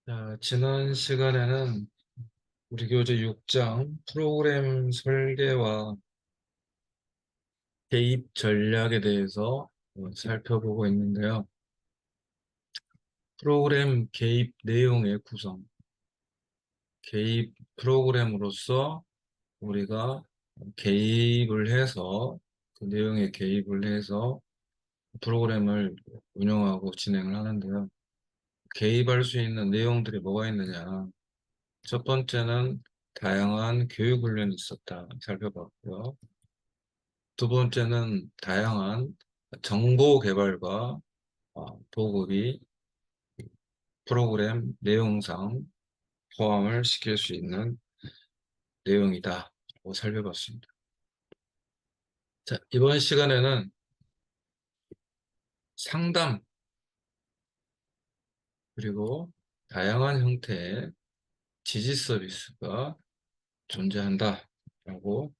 자, 지난 시간에는 우리 교재 6장 프로그램 설계와 개입 전략에 대해서 살펴보고 있는데요. 프로그램 개입 내용의 구성, 개입 프로그램으로서 우리가 개입을 해서 그 내용에 개입을 해서 프로그램을 운영하고 진행을 하는데요. 개입할 수 있는 내용들이 뭐가 있느냐. 첫 번째는 다양한 교육 훈련이 있었다 살펴봤고요. 두 번째는 다양한 정보 개발과 보급이 프로그램 내용상 포함을 시킬 수 있는 내용이다 라고 살펴봤습니다. 자, 이번 시간에는 상담 그리고 다양한 형태의 지지 서비스가 존재한다 라고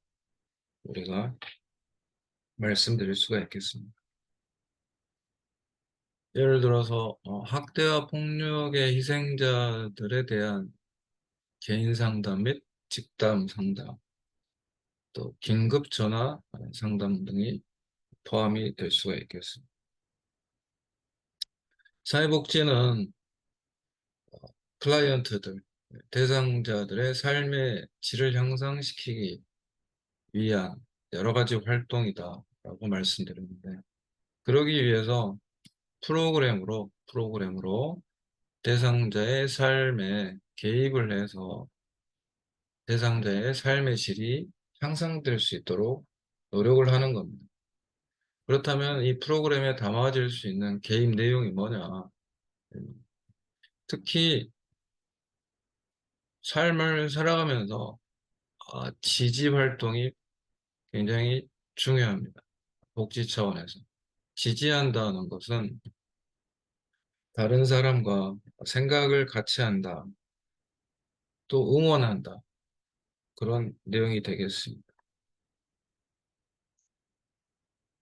우리가 말씀드릴 수가 있겠습니다. 예를 들어서 학대와 폭력의 희생자들에 대한 개인 상담 및 집단 상담, 또 긴급 전화 상담 등이 포함이 될 수가 있겠습니다. 사회복지는 클라이언트들, 대상자들의 삶의 질을 향상시키기 위한 여러 가지 활동이다라고 말씀드렸는데, 그러기 위해서 프로그램으로 대상자의 삶에 개입을 해서 대상자의 삶의 질이 향상될 수 있도록 노력을 하는 겁니다. 그렇다면 이 프로그램에 담아질 수 있는 개입 내용이 뭐냐? 특히 삶을 살아가면서 지지 활동이 굉장히 중요합니다. 복지 차원에서. 지지한다는 것은 다른 사람과 생각을 같이 한다, 또 응원한다. 그런 내용이 되겠습니다.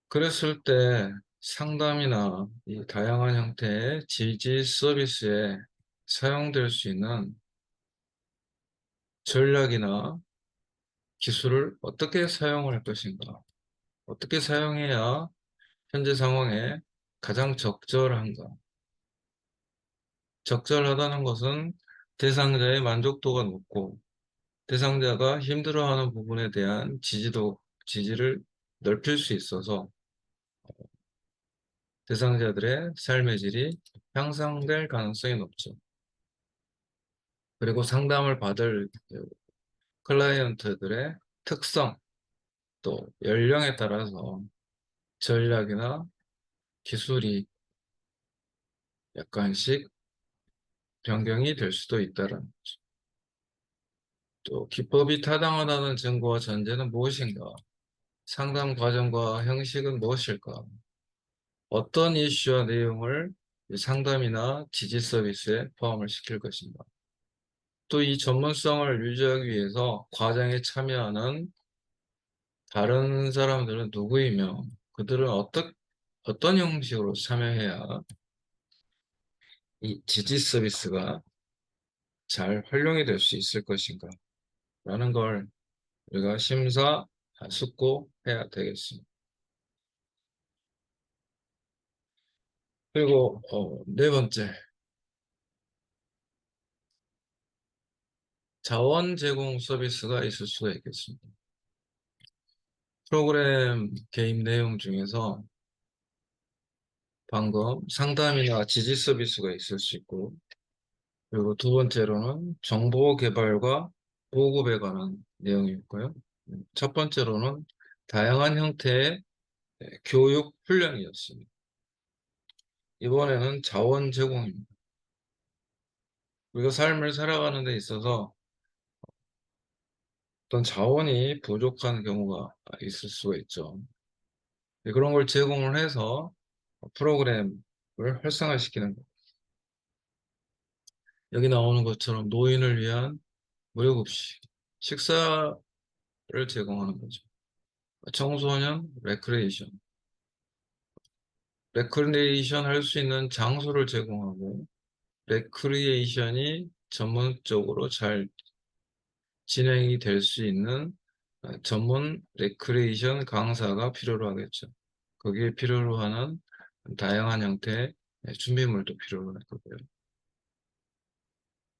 그랬을 때 상담이나 이 다양한 형태의 지지 서비스에 사용될 수 있는 전략이나 기술을 어떻게 사용할 것인가, 어떻게 사용해야 현재 상황에 가장 적절한가. 적절하다는 것은 대상자의 만족도가 높고 대상자가 힘들어하는 부분에 대한 지지를 넓힐 수 있어서 대상자들의 삶의 질이 향상될 가능성이 높죠. 그리고 상담을 받을 클라이언트들의 특성, 또 연령에 따라서 전략이나 기술이 약간씩 변경이 될 수도 있다는 거죠. 또 기법이 타당하다는 증거와 전제는 무엇인가? 상담 과정과 형식은 무엇일까? 어떤 이슈와 내용을 상담이나 지지 서비스에 포함을 시킬 것인가? 또 이 전문성을 유지하기 위해서 과정에 참여하는 다른 사람들은 누구이며 그들은 어떤 형식으로 참여해야 이 지지 서비스가 잘 활용이 될 수 있을 것인가? 라는 걸 우리가 숙고해야 되겠습니다. 그리고 네 번째, 자원 제공 서비스가 있을 수가 있겠습니다. 프로그램 개입 내용 중에서 방금 상담이나 지지 서비스가 있을 수 있고, 그리고 두 번째로는 정보 개발과 보급에 관한 내용이 있고요. 첫 번째로는 다양한 형태의 교육 훈련이었습니다. 이번에는 자원 제공입니다. 우리가 삶을 살아가는 데 있어서 어떤 자원이 부족한 경우가 있을 수가 있죠. 그런 걸 제공을 해서 프로그램을 활성화시키는 것. 여기 나오는 것처럼 노인을 위한 무료급식, 식사를 제공하는 거죠. 청소년 레크레이션 할 수 있는 장소를 제공하고 레크리에이션이 전문적으로 잘 진행이 될 수 있는 전문 레크리에이션 강사가 필요로 하겠죠. 거기에 필요로 하는 다양한 형태의 준비물도 필요로 할 거고요.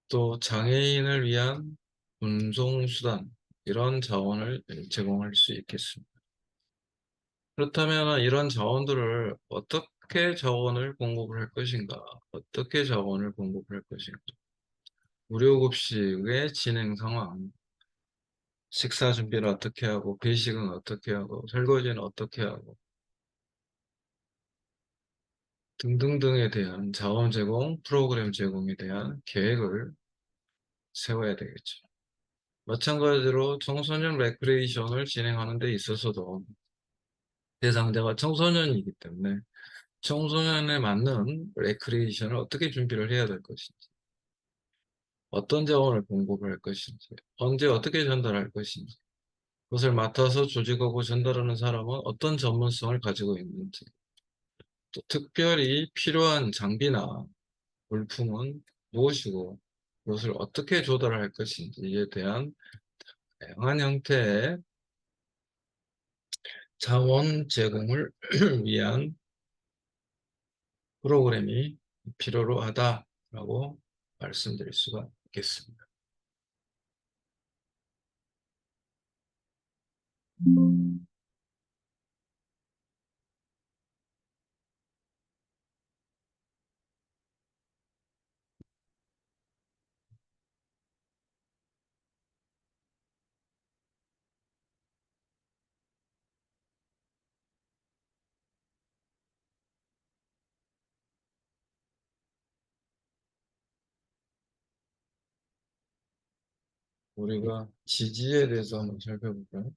또 장애인을 위한 운송수단, 이런 자원을 제공할 수 있겠습니다. 그렇다면 이런 자원들을 어떻게 자원을 공급을 할 것인가? 어떻게 자원을 공급을 할 것인가? 무료급식의 진행 상황, 식사 준비를 어떻게 하고, 배식은 어떻게 하고, 설거지는 어떻게 하고, 등등등에 대한 자원 제공, 프로그램 제공에 대한 계획을 세워야 되겠죠. 마찬가지로 청소년 레크레이션을 진행하는 데 있어서도 대상자가 청소년이기 때문에 청소년에 맞는 레크레이션을 어떻게 준비를 해야 될 것인지, 어떤 자원을 공급을 할 것인지, 언제 어떻게 전달할 것인지, 그것을 맡아서 조직하고 전달하는 사람은 어떤 전문성을 가지고 있는지, 또 특별히 필요한 장비나 물품은 무엇이고 그것을 어떻게 조달할 것인지에 대한 다양한 형태의 자원 제공을 위한 프로그램이 필요로 하다라고 말씀드릴 수가 있겠습니다. 우리가 지지에 대해서 한번 살펴볼까요?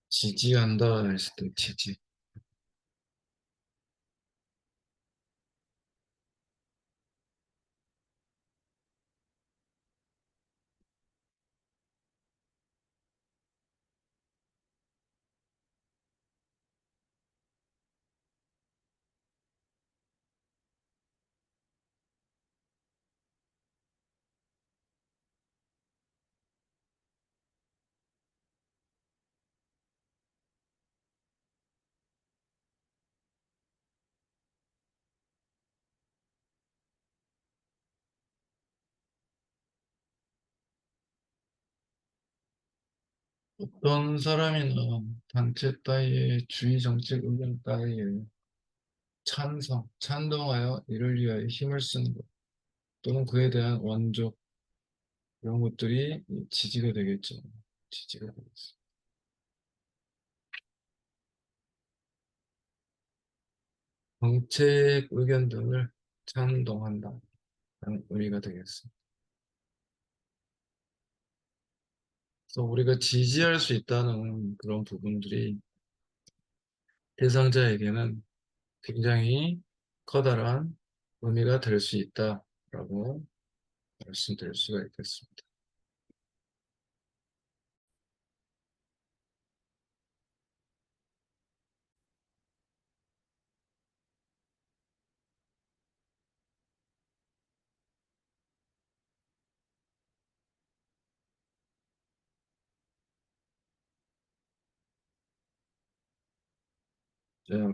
지지한다 했을 때 지지. 어떤 사람이나 단체 따위의 주의 정책 의견 따위에 찬동하여 이를 위하여 힘을 쓰는 것, 또는 그에 대한 원조, 이런 것들이 지지가 되겠죠. 지지가 되겠습니다. 정책 의견 등을 찬동한다, 라는 의미가 되겠습니다. 그래서 우리가 지지할 수 있다는 그런 부분들이 대상자에게는 굉장히 커다란 의미가 될 수 있다라고 말씀드릴 수가 있겠습니다.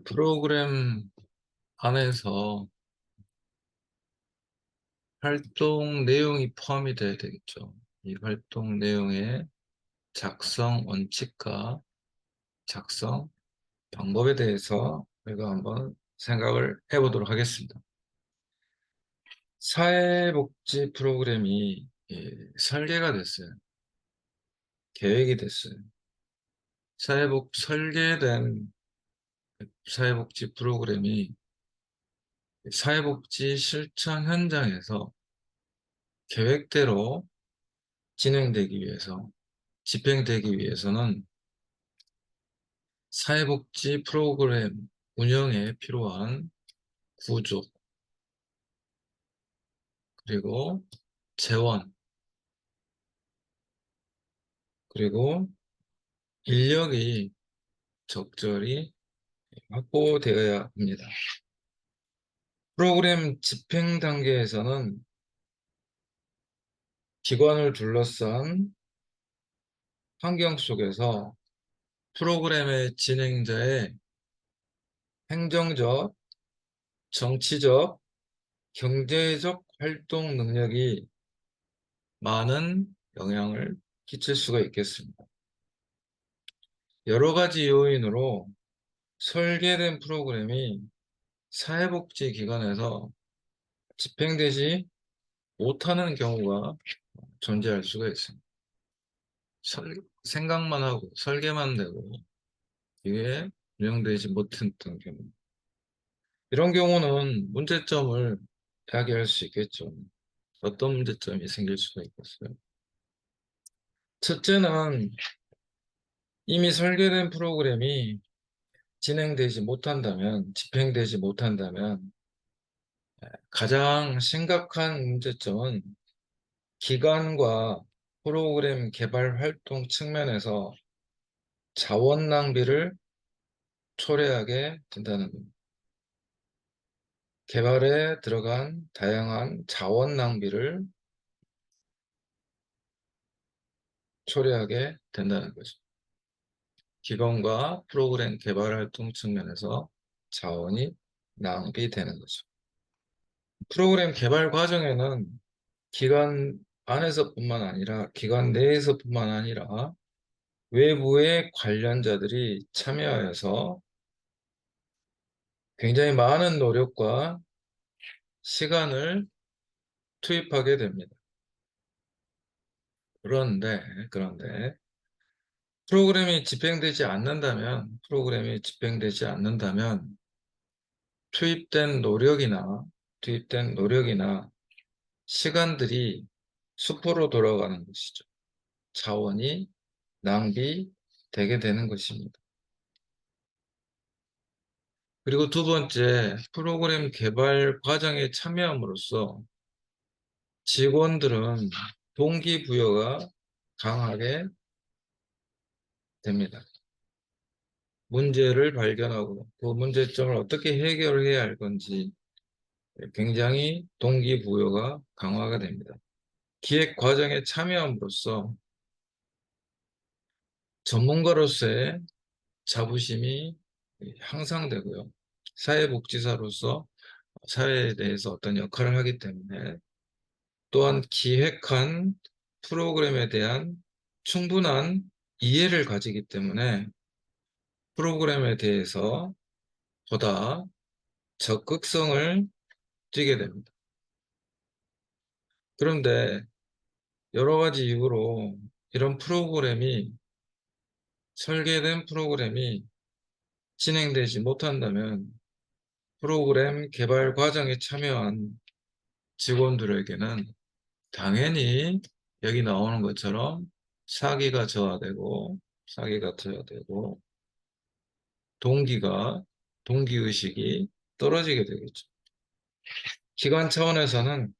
프로그램 안에서 활동 내용이 포함이 돼야 되겠죠. 이 활동 내용의 작성 원칙과 작성 방법에 대해서 우리가 한번 생각을 해보도록 하겠습니다. 사회복지 프로그램이 설계가 됐어요. 계획이 됐어요. 설계된 사회복지 프로그램이 사회복지 실천 현장에서 계획대로 진행되기 위해서, 집행되기 위해서는 사회복지 프로그램 운영에 필요한 구조, 그리고 재원, 그리고 인력이 적절히 확보되어야 합니다. 프로그램 집행 단계에서는 기관을 둘러싼 환경 속에서 프로그램의 진행자의 행정적, 정치적, 경제적 활동 능력이 많은 영향을 끼칠 수가 있겠습니다. 여러 가지 요인으로 설계된 프로그램이 사회복지기관에서 집행되지 못하는 경우가 존재할 수가 있습니다. 생각만 하고 설계만 되고 이게 운영되지 못했던 경우. 이런 경우는 문제점을 야기할 수 있겠죠. 어떤 문제점이 생길 수가 있겠어요? 첫째는 이미 설계된 프로그램이 진행되지 못한다면, 집행되지 못한다면 가장 심각한 문제점은 기관과 프로그램 개발 활동 측면에서 자원 낭비를 초래하게 된다는 겁니다. 개발에 들어간 다양한 자원 낭비를 초래하게 된다는 거죠. 기관과 프로그램 개발 활동 측면에서 자원이 낭비되는 거죠. 프로그램 개발 과정에는 기관 안에서뿐만 아니라 기관 내에서뿐만 아니라 외부의 관련자들이 참여해서 굉장히 많은 노력과 시간을 투입하게 됩니다. 그런데 프로그램이 집행되지 않는다면 투입된 노력이나 시간들이 수포로 돌아가는 것이죠. 자원이 낭비되게 되는 것입니다. 그리고 두 번째, 프로그램 개발 과정에 참여함으로써 직원들은 동기부여가 강하게 됩니다. 문제를 발견하고 그 문제점을 어떻게 해결해야 할 건지 굉장히 동기부여가 강화가 됩니다. 기획 과정에 참여함으로써 전문가로서의 자부심이 향상되고요. 사회복지사로서 사회에 대해서 어떤 역할을 하기 때문에 또한 기획한 프로그램에 대한 충분한 이해를 가지기 때문에 프로그램에 대해서 보다 적극성을 띠게 됩니다. 그런데 여러 가지 이유로 이런 설계된 프로그램이 진행되지 못한다면 프로그램 개발 과정에 참여한 직원들에게는 당연히 여기 나오는 것처럼 사기가 저하되고 동기의식이 떨어지게 되겠죠. 기관 차원에서는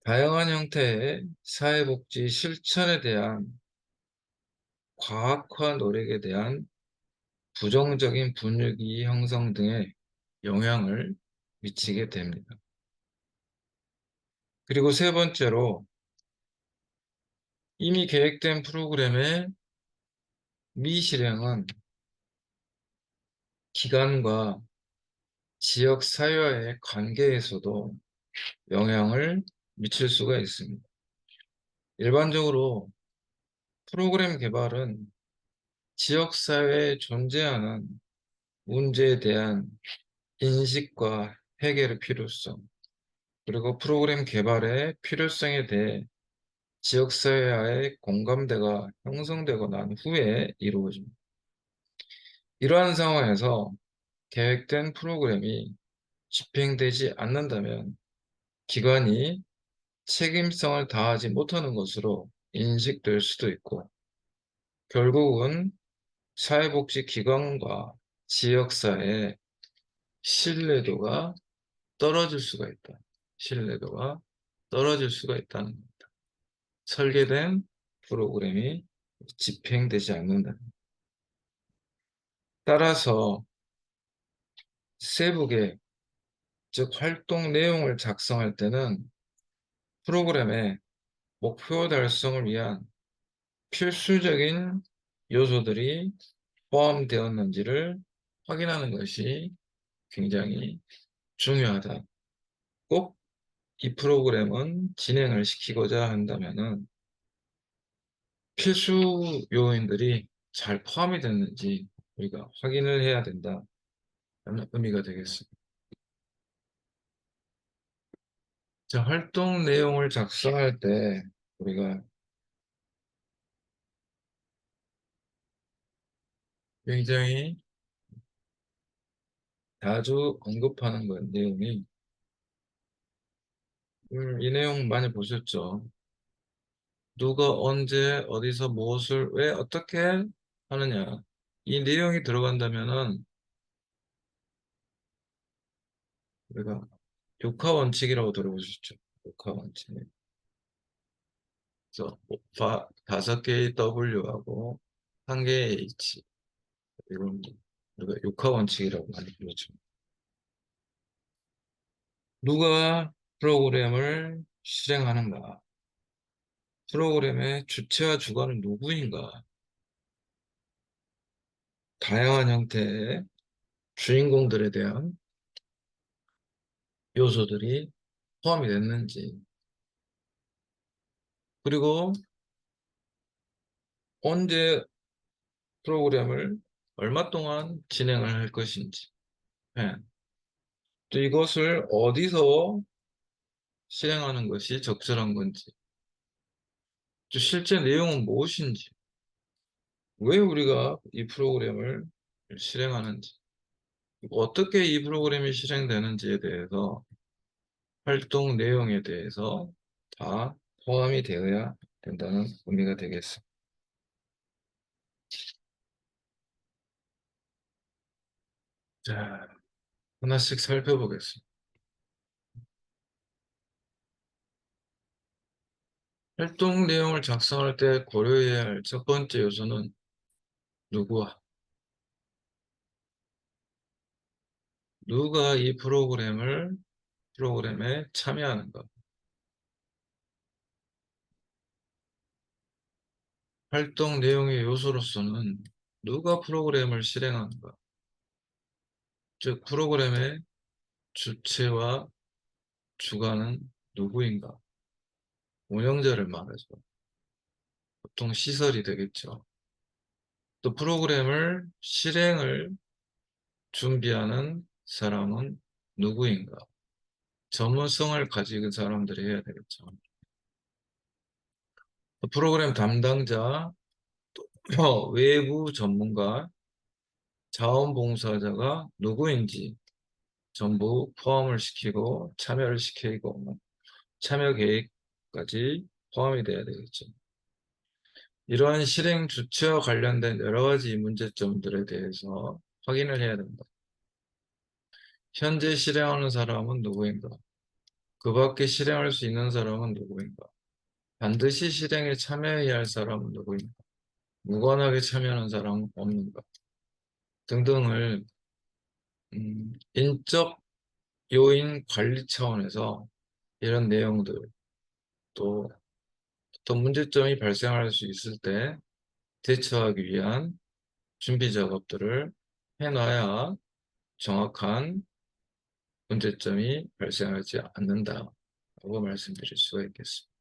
다양한 형태의 사회복지 실천에 대한 과학화 노력에 대한 부정적인 분위기 형성 등에 영향을 미치게 됩니다. 그리고 세 번째로 이미 계획된 프로그램의 미실행은 기관과 지역사회와의 관계에서도 영향을 미칠 수가 있습니다. 일반적으로 프로그램 개발은 지역사회에 존재하는 문제에 대한 인식과 해결의 필요성, 그리고 프로그램 개발의 필요성에 대해 지역사회와의 공감대가 형성되고 난 후에 이루어집니다. 이러한 상황에서 계획된 프로그램이 집행되지 않는다면 기관이 책임성을 다하지 못하는 것으로 인식될 수도 있고, 결국은 사회복지기관과 지역사회의 신뢰도가 떨어질 수가 있다. 신뢰도가 떨어질 수가 있다는 겁니다. 설계된 프로그램이 집행되지 않는다. 따라서 세부계, 즉 활동 내용을 작성할 때는 프로그램의 목표 달성을 위한 필수적인 요소들이 포함되었는지를 확인하는 것이 굉장히 중요하다. 꼭 이 프로그램은 진행을 시키고자 한다면은 필수 요인들이 잘 포함이 됐는지 우리가 확인을 해야 된다는 의미가 되겠습니다. 자, 활동 내용을 작성할 때 우리가 굉장히 자주 언급하는 건 내용이 이 내용 많이 보셨죠? 누가 언제 어디서 무엇을 왜 어떻게 하느냐 이 내용이 들어간다면은 우리가 육하 원칙이라고 들어보셨죠? 육하 원칙. 그래서 5개의 W하고 1개의 H 이런 우리가 육하 원칙이라고 많이 부르죠. 누가 프로그램을 실행하는가? 프로그램의 주체와 주관은 누구인가? 다양한 형태의 주인공들에 대한 요소들이 포함이 됐는지, 그리고 언제 프로그램을 얼마 동안 진행을 할 것인지, 예. 또 이것을 어디서 실행하는 것이 적절한 건지, 또 실제 내용은 무엇인지, 왜 우리가 이 프로그램을 실행하는지, 어떻게 이 프로그램이 실행되는지에 대해서 활동 내용에 대해서 다 포함이 되어야 된다는 의미가 되겠습니다. 자, 하나씩 살펴보겠습니다. 활동 내용을 작성할 때 고려해야 할 첫 번째 요소는 누구와, 누가 이 프로그램에 참여하는가. 활동 내용의 요소로서는 누가 프로그램을 실행하는가, 즉 프로그램의 주체와 주관은 누구인가. 운영자를 말하죠. 보통 시설이 되겠죠. 또 프로그램을 실행을 준비하는 사람은 누구인가. 전문성을 가진 사람들이 해야 되겠죠. 또 프로그램 담당자, 또 외부 전문가, 자원봉사자가 누구인지 전부 포함을 시키고 참여를 시키고 참여 계획까지 포함이 돼야 되겠죠. 이러한 실행 주체와 관련된 여러 가지 문제점들에 대해서 확인을 해야 된다. 현재 실행하는 사람은 누구인가? 그 밖에 실행할 수 있는 사람은 누구인가? 반드시 실행에 참여해야 할 사람은 누구인가? 무관하게 참여하는 사람은 없는가? 등등을 인적 요인 관리 차원에서 이런 내용들, 또 어떤 문제점이 발생할 수 있을 때 대처하기 위한 준비 작업들을 해놔야 정확한 문제점이 발생하지 않는다고 말씀드릴 수가 있겠습니다.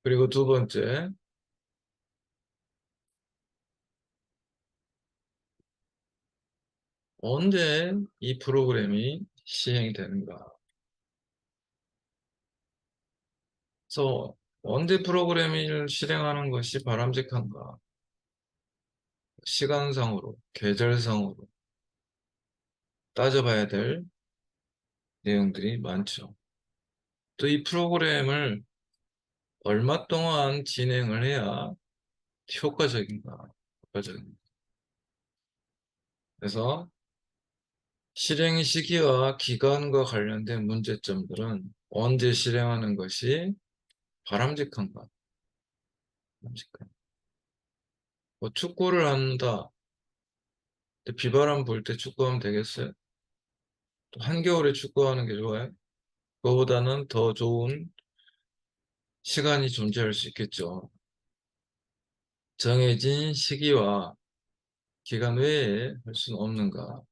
그리고 두 번째, 언제 이 프로그램이 시행이 되는가. 그래서 언제 프로그램을 실행하는 것이 바람직한가. 시간상으로, 계절상으로 따져봐야 될 내용들이 많죠. 또 이 프로그램을 얼마 동안 진행을 해야 효과적인가. 효과적인가. 그래서 실행 시기와 기간과 관련된 문제점들은 언제 실행하는 것이 바람직한가? 바람직한. 뭐 축구를 한다. 근데 비바람 불 때 축구하면 되겠어요? 또 한겨울에 축구하는 게 좋아요? 그거보다는 더 좋은 시간이 존재할 수 있겠죠. 정해진 시기와 기간 외에 할 수는 없는가?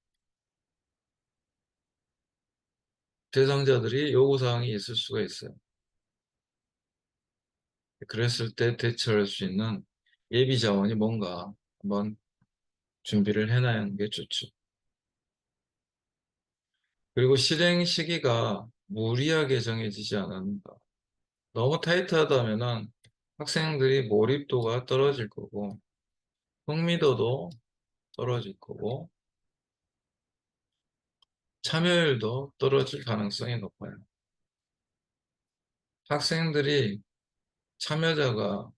대상자들이 요구사항이 있을 수가 있어요. 그랬을 때 대처할 수 있는 예비 자원이 뭔가 한번 준비를 해놔야 하는 게 좋죠. 그리고 실행 시기가 무리하게 정해지지 않았는가. 너무 타이트하다면은 학생들이 몰입도가 떨어질 거고, 흥미도도 떨어질 거고, 참여율도 떨어질 가능성이 높아요. 학생들이 참여자가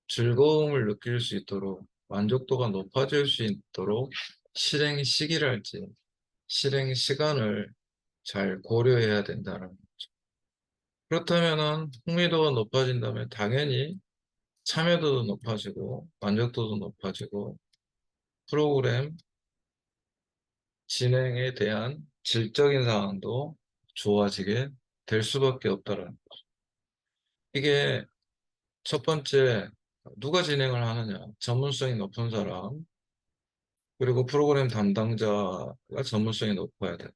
즐거움을 느낄 수 있도록 만족도가 높아질 수 있도록 실행 시기랄지 실행 시간을 잘 고려해야 된다는 거죠. 그렇다면은 흥미도가 높아진다면 당연히 참여도도 높아지고 만족도도 높아지고 프로그램 진행에 대한 질적인 상황도 좋아지게 될 수밖에 없다는 거죠. 이게 첫 번째 누가 진행을 하느냐 전문성이 높은 사람 그리고 프로그램 담당자가 전문성이 높아야 돼.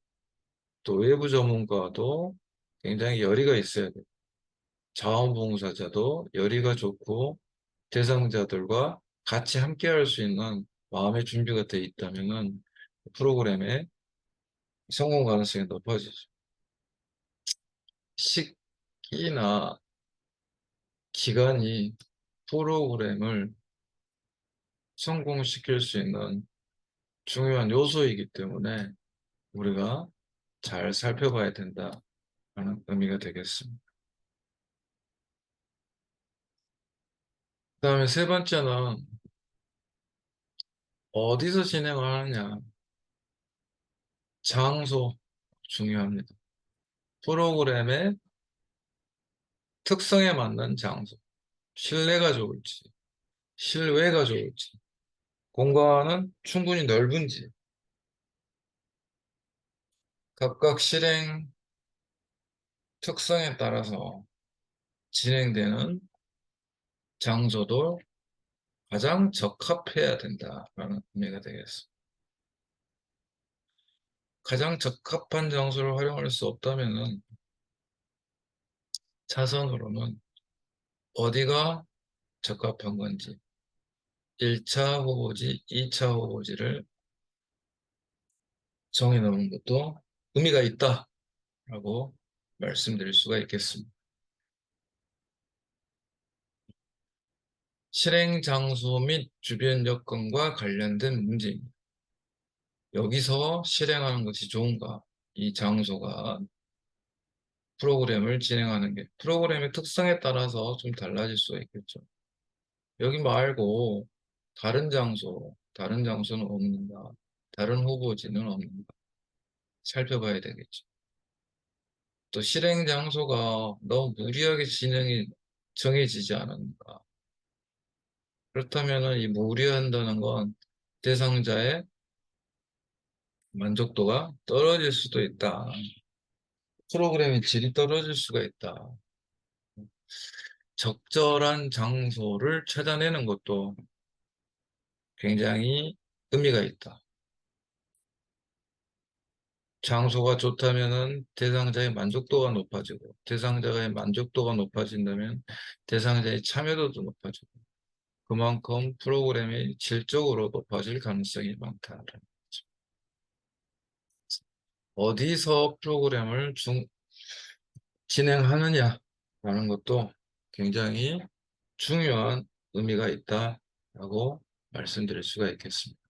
또 외부 전문가도 굉장히 열의가 있어야 돼. 자원봉사자도 열의가 좋고 대상자들과 같이 함께 할 수 있는 마음의 준비가 돼 있다면은 프로그램의 성공 가능성이 높아지죠. 시기나 기간이 프로그램을 성공시킬 수 있는 중요한 요소이기 때문에 우리가 잘 살펴봐야 된다는 의미가 되겠습니다. 그다음에 세 번째는 어디서 진행을 하느냐. 장소 중요합니다. 프로그램의 특성에 맞는 장소. 실내가 좋을지, 실외가 좋을지, 공간은 충분히 넓은지, 각각 실행 특성에 따라서 진행되는 장소도 가장 적합해야 된다라는 의미가 되겠습니다. 가장 적합한 장소를 활용할 수 없다면은 차선으로는 어디가 적합한 건지 1차 후보지, 2차 후보지를 정해놓은 것도 의미가 있다라고 말씀드릴 수가 있겠습니다. 실행 장소 및 주변 여건과 관련된 문제입니다. 여기서 실행하는 것이 좋은가? 이 장소가 프로그램을 진행하는 게 프로그램의 특성에 따라서 좀 달라질 수가 있겠죠. 여기 말고 다른 장소는 없는가? 다른 후보지는 없는가? 살펴봐야 되겠죠. 또 실행 장소가 너무 무리하게 진행이 정해지지 않았는가? 그렇다면 이 무리한다는 건 대상자의 만족도가 떨어질 수도 있다. 프로그램의 질이 떨어질 수가 있다. 적절한 장소를 찾아내는 것도 굉장히 의미가 있다. 장소가 좋다면은 대상자의 만족도가 높아지고, 대상자의 만족도가 높아진다면 대상자의 참여도도 높아지고, 그만큼 프로그램이 질적으로 높아질 가능성이 많다. 어디서 프로그램을 진행하느냐라는 것도 굉장히 중요한 의미가 있다라고 말씀드릴 수가 있겠습니다.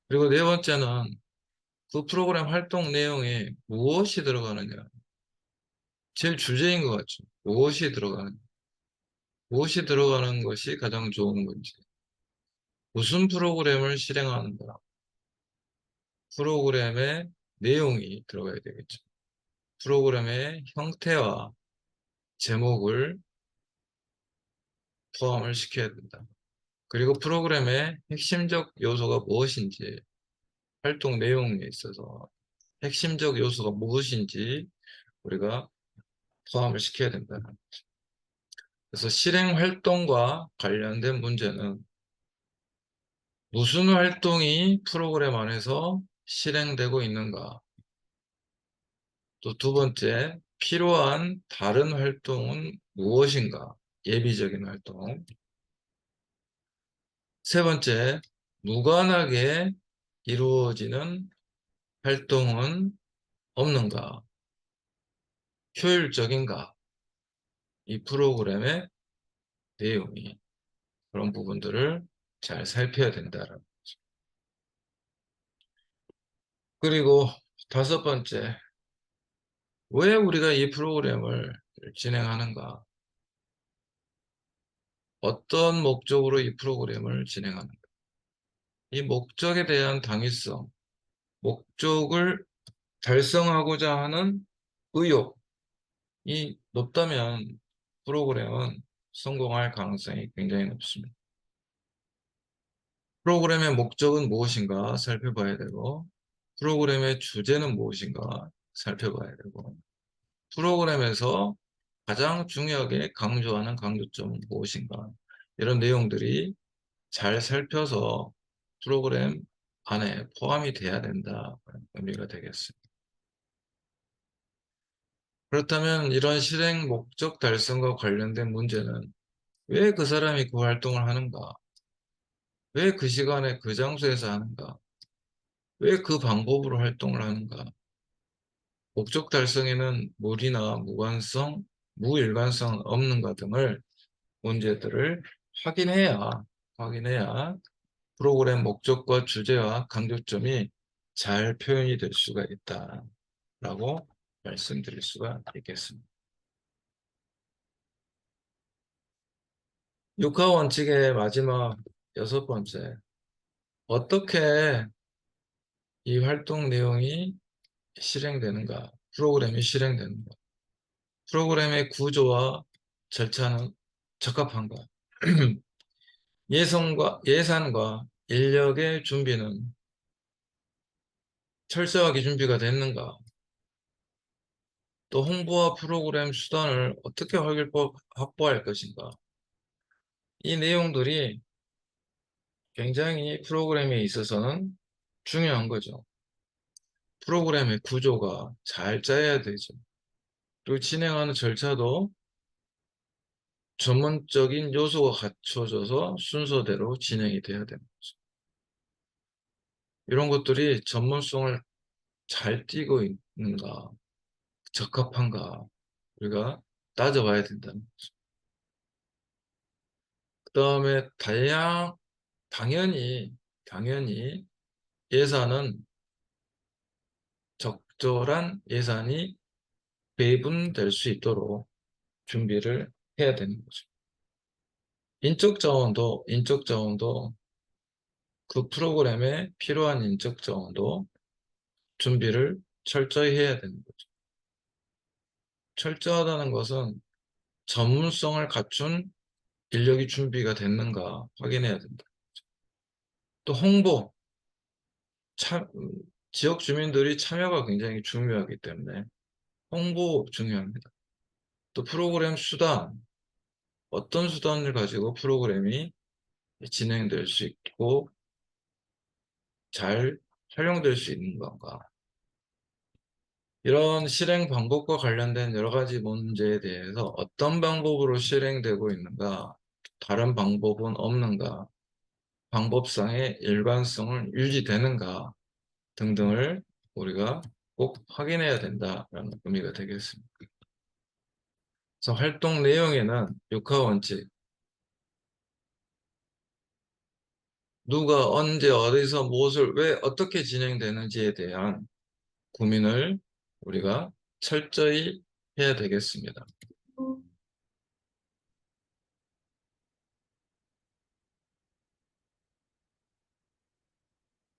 그리고 네 번째는 그 프로그램 활동 내용에 무엇이 들어가느냐. 제일 주제인 것 같죠. 무엇이 들어가는 것이 가장 좋은 건지. 무슨 프로그램을 실행하는가. 프로그램의 내용이 들어가야 되겠죠. 프로그램의 형태와 제목을 포함을 시켜야 된다. 그리고 프로그램의 핵심적 요소가 무엇인지, 활동 내용에 있어서 핵심적 요소가 무엇인지 우리가 포함을 시켜야 된다. 그래서 실행 활동과 관련된 문제는 무슨 활동이 프로그램 안에서 실행되고 있는가? 또 두 번째, 필요한 다른 활동은 무엇인가? 예비적인 활동. 세 번째, 무관하게 이루어지는 활동은 없는가? 효율적인가? 이 프로그램의 내용이 그런 부분들을 잘 살펴야 된다는. 그리고 다섯 번째, 왜 우리가 이 프로그램을 진행하는가? 어떤 목적으로 이 프로그램을 진행하는가? 이 목적에 대한 당위성, 목적을 달성하고자 하는 의욕이 높다면 프로그램은 성공할 가능성이 굉장히 높습니다. 프로그램의 목적은 무엇인가 살펴봐야 되고, 프로그램의 주제는 무엇인가 살펴봐야 되고, 프로그램에서 가장 중요하게 강조하는 강조점은 무엇인가, 이런 내용들이 잘 살펴서 프로그램 안에 포함이 돼야 된다. 의미가 되겠습니다. 그렇다면 이런 실행 목적 달성과 관련된 문제는 왜 그 사람이 그 활동을 하는가? 왜 그 시간에 그 장소에서 하는가? 왜 그 방법으로 활동을 하는가? 목적 달성에는 무리나 무관성, 무일관성 없는가 등을 문제들을 확인해야 프로그램 목적과 주제와 강조점이 잘 표현이 될 수가 있다라고 말씀드릴 수가 있겠습니다. 육하 원칙의 마지막 여섯 번째, 어떻게 이 활동 내용이 실행되는가, 프로그램이 실행되는가, 프로그램의 구조와 절차는 적합한가, 예산과 인력의 준비는 철저하게 준비가 됐는가, 또 홍보와 프로그램 수단을 어떻게 확보할 것인가. 이 내용들이 굉장히 프로그램에 있어서는 중요한 거죠. 프로그램의 구조가 잘 짜여야 되죠. 그리고 진행하는 절차도 전문적인 요소가 갖춰져서 순서대로 진행이 돼야 되는 거죠. 이런 것들이 전문성을 잘 띠고 있는가, 적합한가, 우리가 따져봐야 된다는 거죠. 그 다음에 당연히 예산은 적절한 예산이 배분될 수 있도록 준비를 해야 되는 거죠. 인적 자원도 그 프로그램에 필요한 인적 자원도 준비를 철저히 해야 되는 거죠. 철저하다는 것은 전문성을 갖춘 인력이 준비가 됐는가 확인해야 된다. 또 홍보, 참, 지역 주민들이 참여가 굉장히 중요하기 때문에 홍보 중요합니다. 또 프로그램 수단, 어떤 수단을 가지고 프로그램이 진행될 수 있고 잘 활용될 수 있는 건가. 이런 실행 방법과 관련된 여러 가지 문제에 대해서 어떤 방법으로 실행되고 있는가, 다른 방법은 없는가, 방법상의 일관성을 유지되는가 등등을 우리가 꼭 확인해야 된다라는 의미가 되겠습니다. 그래서 활동 내용에는 육하 원칙, 누가 언제 어디서 무엇을 왜 어떻게 진행되는지에 대한 고민을 우리가 철저히 해야 되겠습니다.